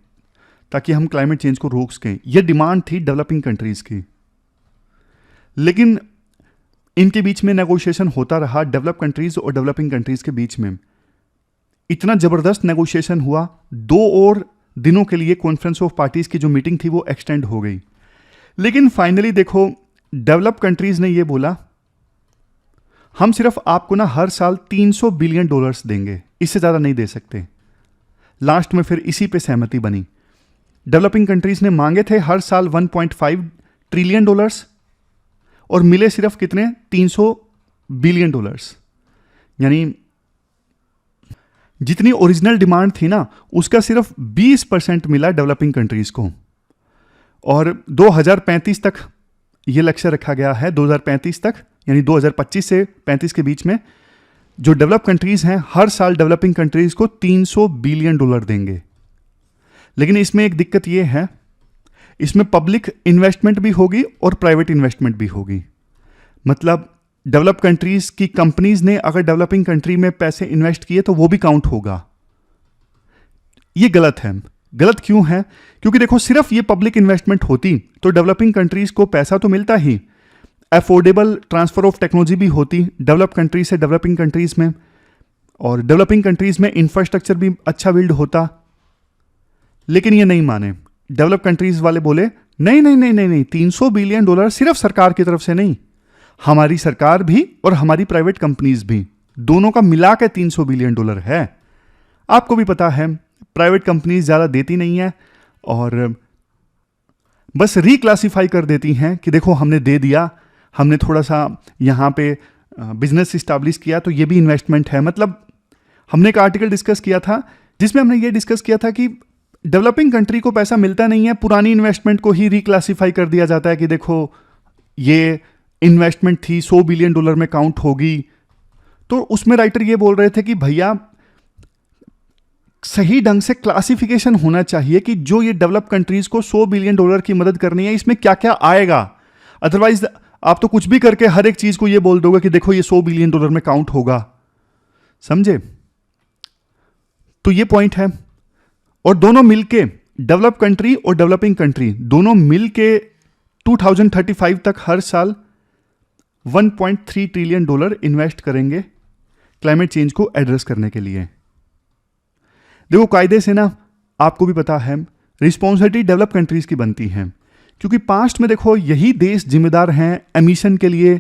Speaker 1: ताकि हम क्लाइमेट चेंज को रोक सकें। यह डिमांड थी डेवलपिंग कंट्रीज की। लेकिन इनके बीच में नेगोशिएशन होता रहा, डेवलप कंट्रीज और डेवलपिंग कंट्रीज के बीच में इतना जबरदस्त नेगोशिएशन हुआ, 2 और दिनों के लिए कॉन्फ्रेंस ऑफ पार्टीज की जो मीटिंग थी वो एक्सटेंड हो गई। लेकिन फाइनली देखो, डेवलप कंट्रीज ने ये बोला हम सिर्फ आपको ना हर साल $300 बिलियन देंगे, इससे ज़्यादा नहीं दे सकते। लास्ट में फिर इसी पे सहमति बनी। डेवलपिंग कंट्रीज ने मांगे थे हर साल $1.5 ट्रिलियन और मिले सिर्फ कितने, $300 बिलियन। यानी जितनी ओरिजिनल डिमांड थी ना उसका सिर्फ 20% मिला डेवलपिंग कंट्रीज को। और 2035 तक ये लक्ष्य रखा गया है, 2035 तक, यानी 2025 से 35 के बीच में जो डेवलप कंट्रीज हैं हर साल डेवलपिंग कंट्रीज को $300 बिलियन देंगे। लेकिन इसमें एक दिक्कत ये है, इसमें पब्लिक इन्वेस्टमेंट भी होगी और प्राइवेट इन्वेस्टमेंट भी होगी। मतलब डेवलप कंट्रीज की कंपनीज ने अगर डेवलपिंग कंट्री में पैसे इन्वेस्ट किए तो वो भी काउंट होगा। ये गलत है। गलत क्यों है? क्योंकि देखो, सिर्फ ये पब्लिक इन्वेस्टमेंट होती तो डेवलपिंग कंट्रीज को पैसा तो मिलता ही, अफोर्डेबल ट्रांसफर ऑफ टेक्नोलॉजी भी होती डेवलप कंट्रीज से डेवलपिंग कंट्रीज में, और डेवलपिंग कंट्रीज में इंफ्रास्ट्रक्चर भी अच्छा बिल्ड होता। लेकिन ये नहीं माने। डेवलप कंट्रीज वाले बोले नहीं नहीं नहीं नहीं नहीं, $300 बिलियन सिर्फ सरकार की तरफ से नहीं, हमारी सरकार भी और हमारी प्राइवेट कंपनीज भी, दोनों का मिला के $300 बिलियन है। आपको भी पता है प्राइवेट कंपनीज ज़्यादा देती नहीं है और बस रिक्लासिफाई कर देती हैं कि देखो हमने दे दिया, हमने थोड़ा सा यहाँ पे बिजनेस इस्टेब्लिश किया तो ये भी इन्वेस्टमेंट है। मतलब हमने एक आर्टिकल डिस्कस किया था जिसमें हमने ये डिस्कस किया था कि डेवलपिंग कंट्री को पैसा मिलता नहीं है, पुरानी इन्वेस्टमेंट को ही रिक्लासिफाई कर दिया जाता है कि देखो ये इन्वेस्टमेंट थी $100 बिलियन में काउंट होगी। तो उसमें राइटर ये बोल रहे थे कि भैया सही ढंग से क्लासिफिकेशन होना चाहिए कि जो ये डेवलप कंट्रीज को $100 बिलियन की मदद करनी है इसमें क्या क्या आएगा। अदरवाइज आप तो कुछ भी करके हर एक चीज को ये बोल दोगे कि देखो ये $100 बिलियन में काउंट होगा। समझे? तो ये पॉइंट है। और दोनों मिलके, डेवलप कंट्री और डेवलपिंग कंट्री दोनों मिलके 2035 तक हर साल $1.3 ट्रिलियन इन्वेस्ट करेंगे क्लाइमेट चेंज को एड्रेस करने के लिए। देखो, कायदे से ना आपको भी पता है रिस्पॉन्सिबिलिटी डेवलप कंट्रीज की बनती है, क्योंकि पास्ट में देखो यही देश जिम्मेदार हैं एमिशन के लिए,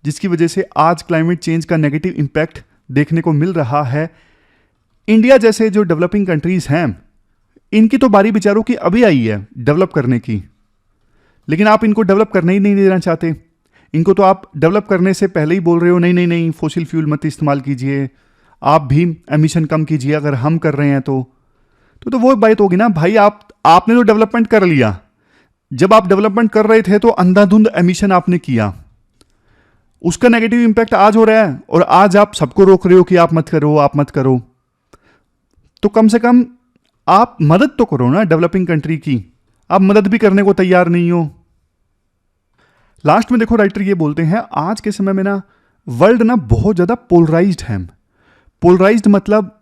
Speaker 1: जिसकी वजह से आज क्लाइमेट चेंज का नेगेटिव इम्पैक्ट देखने को मिल रहा है। इंडिया जैसे जो डेवलपिंग कंट्रीज हैं इनकी तो बारी बेचारों की अभी आई है डेवलप करने की, लेकिन आप इनको डेवलप करने ही नहीं देना चाहते। इनको तो आप डेवलप करने से पहले ही बोल रहे हो नहीं नहीं नहीं, फॉसिल फ्यूल मत इस्तेमाल कीजिए, आप भी एमिशन कम कीजिए, अगर हम कर रहे हैं तो वो बात होगी ना भाई, आपने तो डेवलपमेंट कर लिया। जब आप डेवलपमेंट कर रहे थे तो अंधाधुंध एमिशन आपने किया, उसका नेगेटिव इंपैक्ट आज हो रहा है और आज आप सबको रोक रहे हो कि आप मत करो, आप मत करो। तो कम से कम आप मदद तो करो ना डेवलपिंग कंट्री की, आप मदद भी करने को तैयार नहीं हो। लास्ट में देखो राइटर ये बोलते हैं आज के समय में ना वर्ल्ड ना बहुत ज्यादा पोलराइज्ड है। पोलराइज्ड मतलब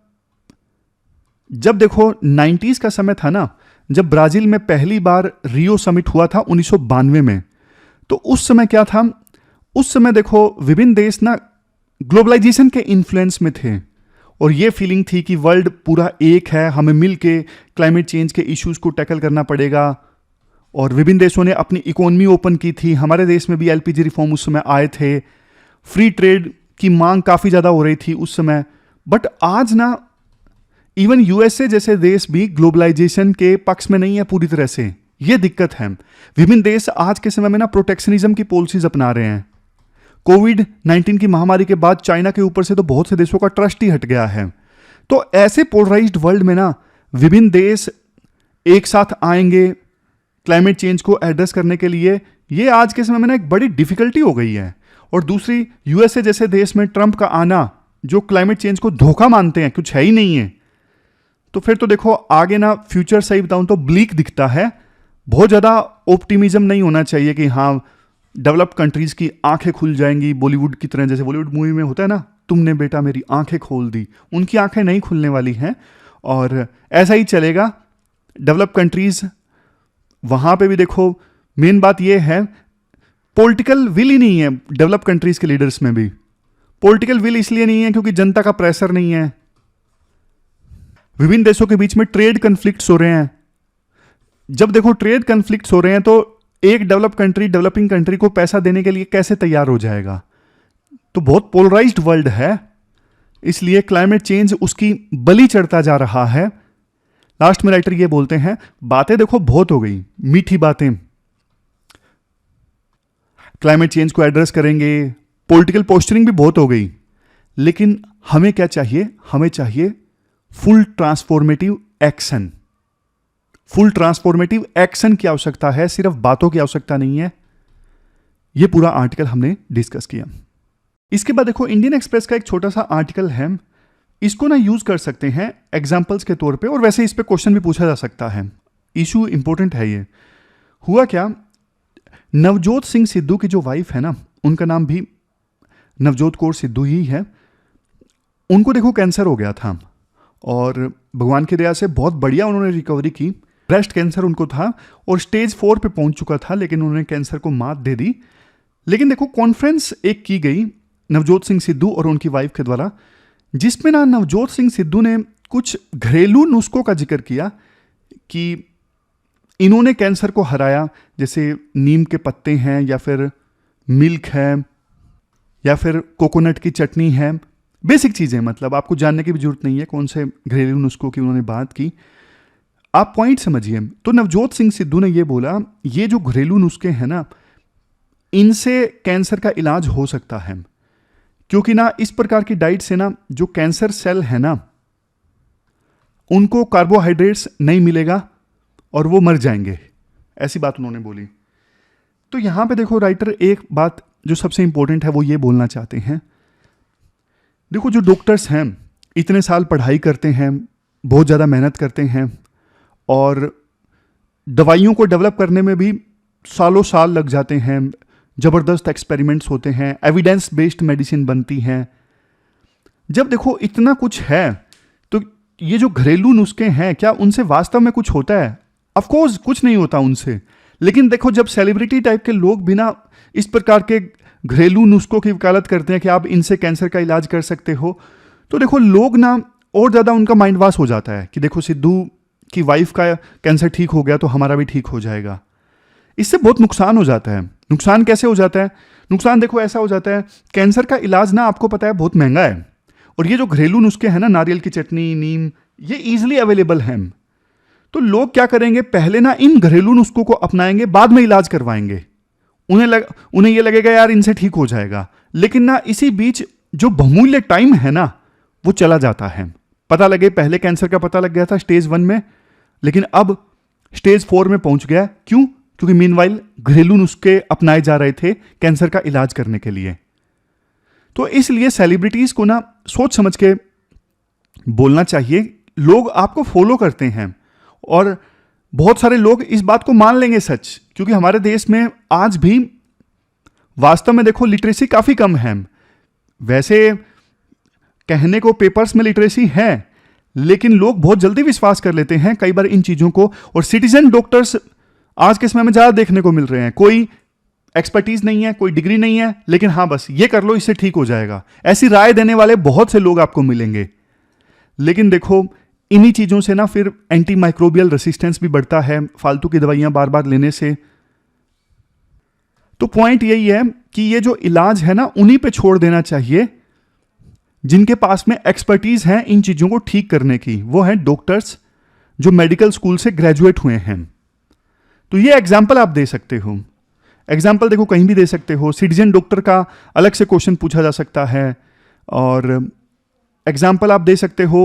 Speaker 1: जब देखो 90s का समय था ना, जब ब्राजील में पहली बार रियो समिट हुआ था 1992 में, तो उस समय क्या था, उस समय देखो विभिन्न देश ना ग्लोबलाइजेशन के इन्फ्लुएंस में थे और ये फीलिंग थी कि वर्ल्ड पूरा एक है, हमें मिलके क्लाइमेट चेंज के इश्यूज को टैकल करना पड़ेगा। और विभिन्न देशों ने अपनी इकोनॉमी ओपन की थी, हमारे देश में भी एलपीजी रिफॉर्म उस समय आए थे, फ्री ट्रेड की मांग काफ़ी ज़्यादा हो रही थी उस समय। बट आज ना इवन यूएसए जैसे देश भी ग्लोबलाइजेशन के पक्ष में नहीं है पूरी तरह से, ये दिक्कत है। विभिन्न देश आज के समय में ना प्रोटेक्शनिज्म की पॉलिसीज अपना रहे हैं। कोविड-19 की महामारी के बाद चाइना के ऊपर से तो बहुत से देशों का ट्रस्ट ही हट गया है। तो ऐसे पोलराइज्ड वर्ल्ड में ना विभिन्न देश एक साथ आएंगे क्लाइमेट चेंज को एड्रेस करने के लिए, ये आज के समय में ना एक बड़ी डिफिकल्टी हो गई है। और दूसरी, यूएसए जैसे देश में ट्रंप का आना, जो क्लाइमेट चेंज को धोखा मानते हैं, कुछ है ही नहीं है, तो फिर तो देखो आगे ना फ्यूचर सही बताऊं तो ब्लीक दिखता है। बहुत ज़्यादा ऑप्टिमिज्म नहीं होना चाहिए कि हाँ डेवलप कंट्रीज की आंखें खुल जाएंगी बॉलीवुड की तरह, जैसे बॉलीवुड मूवी में होता है ना, तुमने बेटा मेरी आंखें खोल दी। उनकी आंखें नहीं खुलने वाली हैं और ऐसा ही चलेगा। डेवलप कंट्रीज वहाँ पे भी देखो मेन बात यह है, पॉलिटिकल विल ही नहीं है डेवलप कंट्रीज के लीडर्स में भी। पॉलिटिकल विल इसलिए नहीं है क्योंकि जनता का प्रेशर नहीं है। विभिन्न देशों के बीच में ट्रेड कन्फ्लिक्ट्स हो रहे हैं। जब देखो ट्रेड कन्फ्लिक्ट्स हो रहे हैं तो एक डेवलपिंग कंट्री को पैसा देने के लिए कैसे तैयार हो जाएगा? तो बहुत पोलराइज्ड वर्ल्ड है, इसलिए क्लाइमेट चेंज उसकी बलि चढ़ता जा रहा है। लास्ट में राइटर ये बोलते हैं, बातें देखो बहुत हो गई, मीठी बातें, क्लाइमेट चेंज को एड्रेस करेंगे, पॉलिटिकल पोस्चरिंग भी बहुत हो गई, लेकिन हमें क्या चाहिए? हमें चाहिए full transformative action. Full transformative action की आवश्यकता है, सिर्फ बातों की आवश्यकता नहीं है। यह पूरा आर्टिकल हमने डिस्कस किया। इसके बाद देखो इंडियन एक्सप्रेस का एक छोटा सा आर्टिकल है, इसको ना यूज कर सकते हैं एग्जाम्पल्स के तौर पे, और वैसे इस पे क्वेश्चन भी पूछा जा सकता है। इशू इंपॉर्टेंट है ये। हुआ क्या, नवजोत सिंह सिद्धू की जो वाइफ है ना, उनका नाम भी नवजोत कौर सिद्धू ही है। उनको देखो कैंसर हो गया था और भगवान की दया से बहुत बढ़िया उन्होंने रिकवरी की। ब्रेस्ट कैंसर उनको था और स्टेज 4 पे पहुंच चुका था, लेकिन उन्होंने कैंसर को मात दे दी। लेकिन देखो कॉन्फ्रेंस एक की गई नवजोत सिंह सिद्धू और उनकी वाइफ के द्वारा, जिसमें ना नवजोत सिंह सिद्धू ने कुछ घरेलू नुस्खों का जिक्र किया कि इन्होंने कैंसर को हराया, जैसे नीम के पत्ते हैं या फिर मिल्क है या फिर कोकोनट की चटनी है। बेसिक चीज़ें, मतलब आपको जानने की भी जरूरत नहीं है कौन से घरेलू नुस्खों की उन्होंने बात की, आप पॉइंट समझिए। तो नवजोत सिंह सिद्धू ने ये बोला, ये जो घरेलू नुस्खे हैं ना, इनसे कैंसर का इलाज हो सकता है, क्योंकि ना इस प्रकार की डाइट से ना जो कैंसर सेल है ना, उनको कार्बोहाइड्रेट्स नहीं मिलेगा और वो मर जाएंगे। ऐसी बात उन्होंने बोली। तो यहां पे देखो राइटर एक बात जो सबसे इंपॉर्टेंट है वो ये बोलना चाहते हैं, देखो जो डॉक्टर्स हैं इतने साल पढ़ाई करते हैं, बहुत ज़्यादा मेहनत करते हैं और दवाइयों को डेवलप करने में भी सालों साल लग जाते हैं, ज़बरदस्त एक्सपेरिमेंट्स होते हैं, एविडेंस बेस्ड मेडिसिन बनती हैं। जब देखो इतना कुछ है तो ये जो घरेलू नुस्खे हैं, क्या उनसे वास्तव में कुछ होता है? ऑफ कोर्स कुछ नहीं होता उनसे। लेकिन देखो जब सेलिब्रिटी टाइप के लोग भी ना इस प्रकार के घरेलू नुस्खों की वकालत करते हैं कि आप इनसे कैंसर का इलाज कर सकते हो, तो देखो लोग ना और ज़्यादा उनका माइंड वॉश हो जाता है कि देखो सिद्धू की वाइफ का कैंसर ठीक हो गया तो हमारा भी ठीक हो जाएगा। इससे बहुत नुकसान हो जाता है। नुकसान कैसे हो जाता है? नुकसान देखो ऐसा हो जाता है, कैंसर का इलाज ना आपको पता है बहुत महंगा है, और ये जो घरेलू नुस्खे हैं ना, नारियल की चटनी, नीम, ये ईजिली अवेलेबल हैं। तो लोग क्या करेंगे, पहले ना इन घरेलू नुस्खों को अपनाएंगे, बाद में इलाज करवाएंगे। उन्हें ये लगेगा यार इनसे ठीक हो जाएगा, लेकिन ना इसी बीच जो बहुमूल्य टाइम है ना वो चला जाता है। पता लगे पहले कैंसर का पता लग गया था स्टेज 1 में, लेकिन अब स्टेज 4 में पहुंच गया। क्यों? क्योंकि मीनवाइल घरेलू नुस्खे अपनाए जा रहे थे कैंसर का इलाज करने के लिए। तो इसलिए सेलिब्रिटीज को ना सोच समझ के बोलना चाहिए। लोग आपको फॉलो करते हैं और बहुत सारे लोग इस बात को मान लेंगे सच, क्योंकि हमारे देश में आज भी वास्तव में देखो लिटरेसी काफी कम है। वैसे कहने को पेपर्स में लिटरेसी है, लेकिन लोग बहुत जल्दी विश्वास कर लेते हैं कई बार इन चीजों को। और सिटीजन डॉक्टर्स आज के समय में ज्यादा देखने को मिल रहे हैं। कोई एक्सपर्टीज नहीं है, कोई डिग्री नहीं है, लेकिन हाँ बस ये कर लो इससे ठीक हो जाएगा, ऐसी राय देने वाले बहुत से लोग आपको मिलेंगे। लेकिन देखो इन्हीं चीजों से ना फिर एंटी माइक्रोबियल रेसिस्टेंस भी बढ़ता है फालतू की दवाइयां बार बार लेने से। तो पॉइंट यही है कि ये जो इलाज है ना उन्हीं पे छोड़ देना चाहिए जिनके पास में एक्सपर्टीज है इन चीजों को ठीक करने की। वो है डॉक्टर्स जो मेडिकल स्कूल से ग्रेजुएट हुए हैं। तो ये एग्जाम्पल आप दे सकते हो। एग्जाम्पल देखो कहीं भी दे सकते हो। सिटीजन डॉक्टर का अलग से क्वेश्चन पूछा जा सकता है, और एग्जाम्पल आप दे सकते हो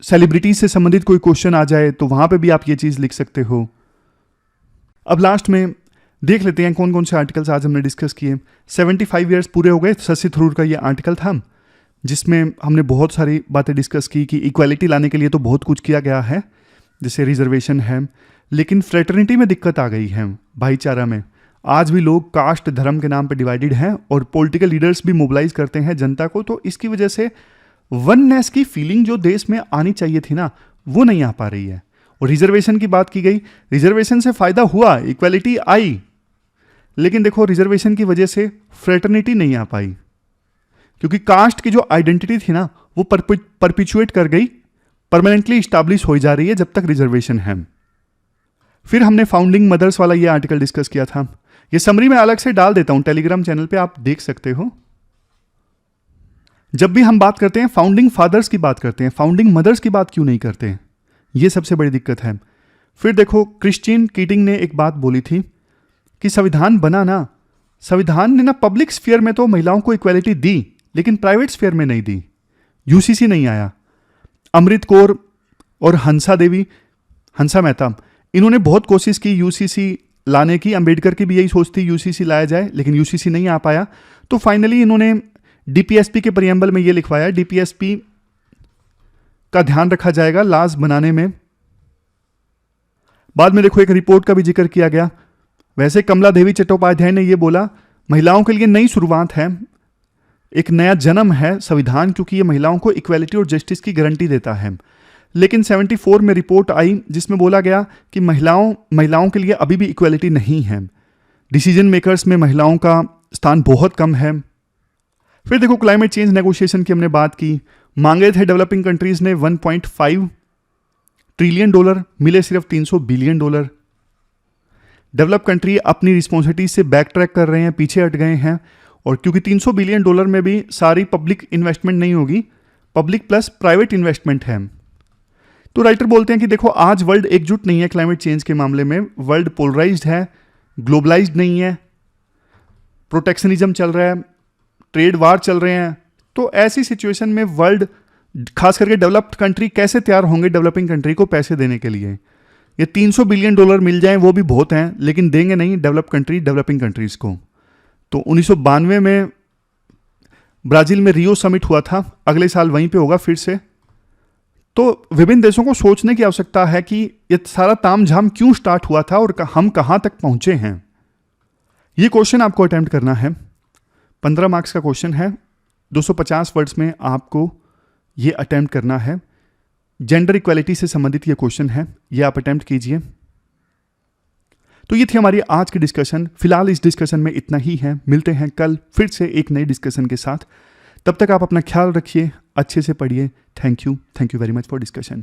Speaker 1: सेलिब्रिटी से संबंधित कोई क्वेश्चन आ जाए तो वहां पे भी आप ये चीज लिख सकते हो। अब लास्ट में देख लेते हैं कौन कौन से आर्टिकल्स आज हमने डिस्कस किए। 75 ईयर्स पूरे हो गए, शशि थरूर का ये आर्टिकल था जिसमें हमने बहुत सारी बातें डिस्कस की कि इक्वालिटी लाने के लिए तो बहुत कुछ किया गया है, जैसे रिजर्वेशन है, लेकिन फ्रेटर्निटी में दिक्कत आ गई है, भाईचारा में। आज भी लोग कास्ट धर्म के नाम पे डिवाइडेड हैं और पॉलिटिकल लीडर्स भी मोबिलाइज करते हैं जनता को। तो इसकी वजह से वननेस की फीलिंग जो देश में आनी चाहिए थी ना, वो नहीं आ पा रही है। और रिजर्वेशन की बात की गई, रिजर्वेशन से फायदा हुआ, इक्वालिटी आई, लेकिन देखो रिजर्वेशन की वजह से फ्रेटर्निटी नहीं आ पाई, क्योंकि कास्ट की जो आइडेंटिटी थी ना वो परपिचुएट कर गई, परमानेंटली स्टैब्लिश हो जा रही है जब तक रिजर्वेशन है। फिर हमने फाउंडिंग मदर्स वाला ये आर्टिकल डिस्कस किया था, ये समरी मैं अलग से डाल देता हूं टेलीग्राम चैनल पे, आप देख सकते हो। जब भी हम बात करते हैं फाउंडिंग फादर्स की बात करते हैं, फाउंडिंग मदर्स की बात क्यों नहीं करते, ये सबसे बड़ी दिक्कत है। फिर देखो क्रिस्टीन कीटिंग ने एक बात बोली थी कि संविधान बना ना, संविधान ने ना पब्लिक स्फीयर में तो महिलाओं को इक्वालिटी दी लेकिन प्राइवेट स्फीयर में नहीं दी, यूसीसी नहीं आया। अमृत कौर और हंसा मेहता, इन्होंने बहुत कोशिश की यूसीसी लाने की, अंबेडकर की भी यही सोच थी यूसीसी लाया जाए, लेकिन यूसीसी नहीं आ पाया। तो फाइनली इन्होंने डीपीएसपी के प्रियम्बल में ये लिखवाया, डीपीएसपी का ध्यान रखा जाएगा लॉज बनाने में। बाद में देखो एक रिपोर्ट का भी जिक्र किया गया। वैसे कमला देवी चट्टोपाध्याय ने यह बोला महिलाओं के लिए नई शुरुआत है, एक नया जन्म है संविधान, क्योंकि ये महिलाओं को इक्वालिटी और जस्टिस की गारंटी देता है। लेकिन 74 में रिपोर्ट आई जिसमें बोला गया कि महिलाओं के लिए अभी भी इक्वालिटी नहीं है, डिसीजन मेकर्स में महिलाओं का स्थान बहुत कम है। फिर देखो क्लाइमेट चेंज नेगोशिएशन की हमने बात की, मांगे थे डेवलपिंग कंट्रीज ने 1.5 ट्रिलियन डॉलर, मिले सिर्फ 300 बिलियन डॉलर। डेवलप कंट्री अपनी रिस्पॉन्सिबिलिटी से बैक ट्रैक कर रहे हैं, पीछे हट गए हैं। और क्योंकि 300 बिलियन डॉलर में भी सारी पब्लिक इन्वेस्टमेंट नहीं होगी, पब्लिक प्लस प्राइवेट इन्वेस्टमेंट है। तो राइटर बोलते हैं कि देखो आज वर्ल्ड एकजुट नहीं है क्लाइमेट चेंज के मामले में, वर्ल्ड पोलराइज्ड है, ग्लोबलाइज्ड नहीं है, प्रोटेक्शनिज्म चल रहा है, ट्रेड वार चल रहे हैं। तो ऐसी सिचुएशन में वर्ल्ड, खास करके डेवलप्ड कंट्री कैसे तैयार होंगे डेवलपिंग कंट्री को पैसे देने के लिए। ये 300 बिलियन डॉलर मिल जाएं वो भी बहुत हैं, लेकिन देंगे नहीं डेवलप कंट्री डेवलपिंग कंट्रीज को। तो 1992 में ब्राजील में रियो समिट हुआ था, अगले साल वहीं पे होगा फिर से। तो विभिन्न देशों को सोचने की आवश्यकता है कि ये सारा तामझाम क्यों स्टार्ट हुआ था और हम कहां तक पहुंचे हैं। ये क्वेश्चन आपको अटेम्प्ट करना है, 15 मार्क्स का क्वेश्चन है, 250 वर्ड्स में आपको ये अटेम्प्ट करना है। जेंडर इक्वालिटी से संबंधित ये क्वेश्चन है, ये आप अटेम्प्ट कीजिए। तो ये थी हमारी आज की डिस्कशन। फिलहाल इस डिस्कशन में इतना ही है, मिलते हैं कल फिर से एक नई डिस्कशन के साथ। तब तक आप अपना ख्याल रखिए, अच्छे से पढ़िए। Thank you very much for discussion.